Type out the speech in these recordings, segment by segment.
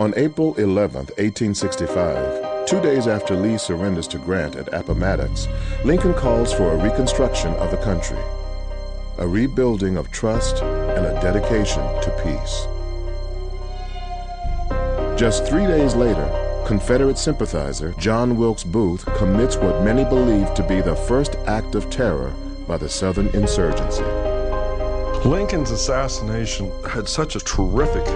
On April 11, 1865, 2 days after Lee surrenders to Grant at Appomattox, Lincoln calls for a reconstruction of the country, a rebuilding of trust and a dedication to peace. Just 3 days later, Confederate sympathizer John Wilkes Booth commits what many believe to be the first act of terror by the Southern insurgency. Lincoln's assassination had such a terrific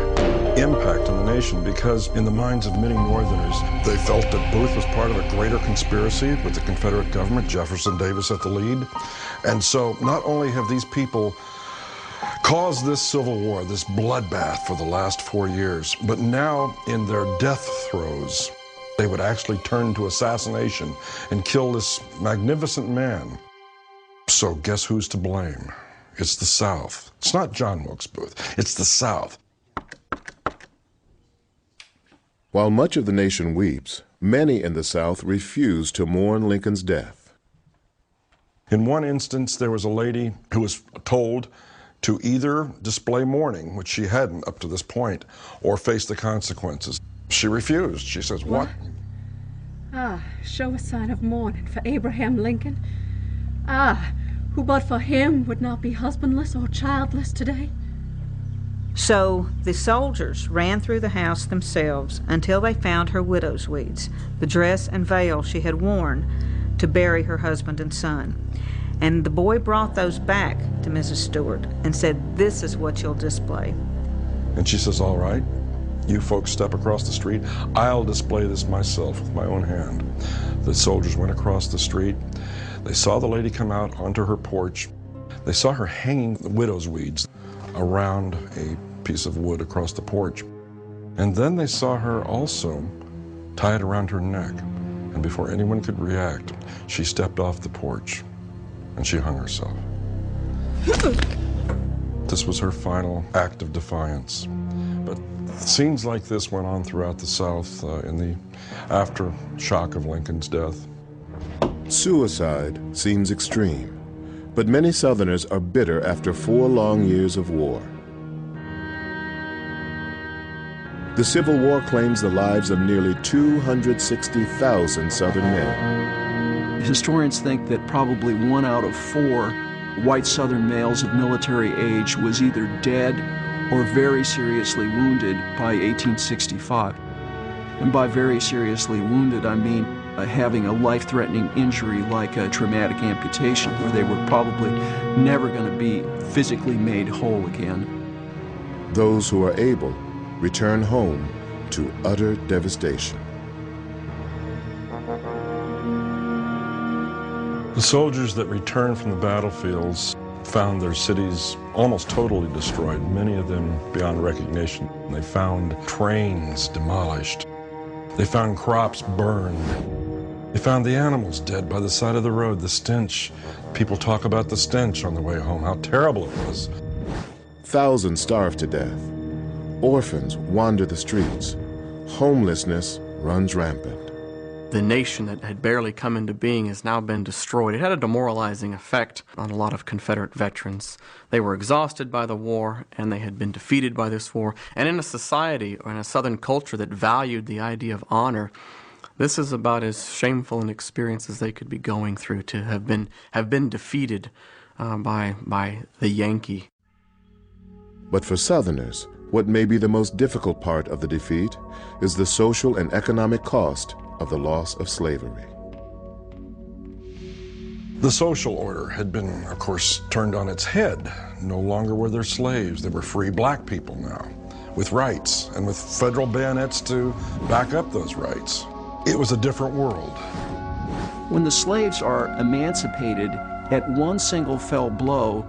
impact on the nation because in the minds of many Northerners, they felt that Booth was part of a greater conspiracy with the Confederate government, Jefferson Davis at the lead. And so not only have these people caused this Civil War, this bloodbath for the last 4 years, but now in their death throes, they would actually turn to assassination and kill this magnificent man. So guess who's to blame? It's the South. It's not John Wilkes Booth. It's the South. While much of the nation weeps, many in the South refuse to mourn Lincoln's death. In one instance, there was a lady who was told to either display mourning, which she hadn't up to this point, or face the consequences. She refused. She says, "What? Show a sign of mourning for Abraham Lincoln. Who but for him would not be husbandless or childless today." So the soldiers ran through the house themselves until they found her widow's weeds, the dress and veil she had worn to bury her husband and son. And the boy brought those back to Mrs. Stewart and said, "This is what you'll display." And she says, "All right, you folks step across the street. I'll display this myself with my own hand." The soldiers went across the street. They saw the lady come out onto her porch. They saw her hanging the widow's weeds around a piece of wood across the porch. And then they saw her also tie it around her neck. And before anyone could react, she stepped off the porch and she hung herself. This was her final act of defiance. But scenes like this went on throughout the South in the aftershock of Lincoln's death. Suicide seems extreme, but many Southerners are bitter after 4 long years of war. The Civil War claims the lives of nearly 260,000 Southern men. Historians think that probably 1 out of 4 white Southern males of military age was either dead or very seriously wounded by 1865. And by very seriously wounded, I mean having a life-threatening injury like a traumatic amputation, where they were probably never going to be physically made whole again. Those who are able return home to utter devastation. The soldiers that returned from the battlefields found their cities almost totally destroyed, many of them beyond recognition. They found trains demolished. They found crops burned. They found the animals dead by the side of the road, the stench. People talk about the stench on the way home, how terrible it was. Thousands starved to death. Orphans wander the streets. Homelessness runs rampant. The nation that had barely come into being has now been destroyed. It had a demoralizing effect on a lot of Confederate veterans. They were exhausted by the war, and they had been defeated by this war. And in a society or in a Southern culture that valued the idea of honor, this is about as shameful an experience as they could be going through, to have been defeated by the Yankee. But for Southerners, what may be the most difficult part of the defeat is the social and economic cost of the loss of slavery. The social order had been, of course, turned on its head. No longer were there slaves. They were free black people now, with rights and with federal bayonets to back up those rights. It was a different world. When the slaves are emancipated at one single fell blow,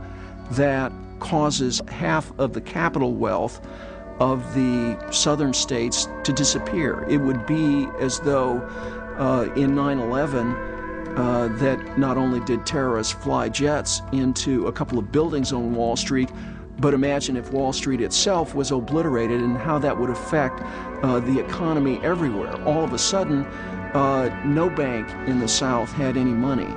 that causes half of the capital wealth of the southern states to disappear. It would be as though in 9/11 that not only did terrorists fly jets into a couple of buildings on Wall Street, but imagine if Wall Street itself was obliterated and how that would affect the economy everywhere. All of a sudden, no bank in the South had any money.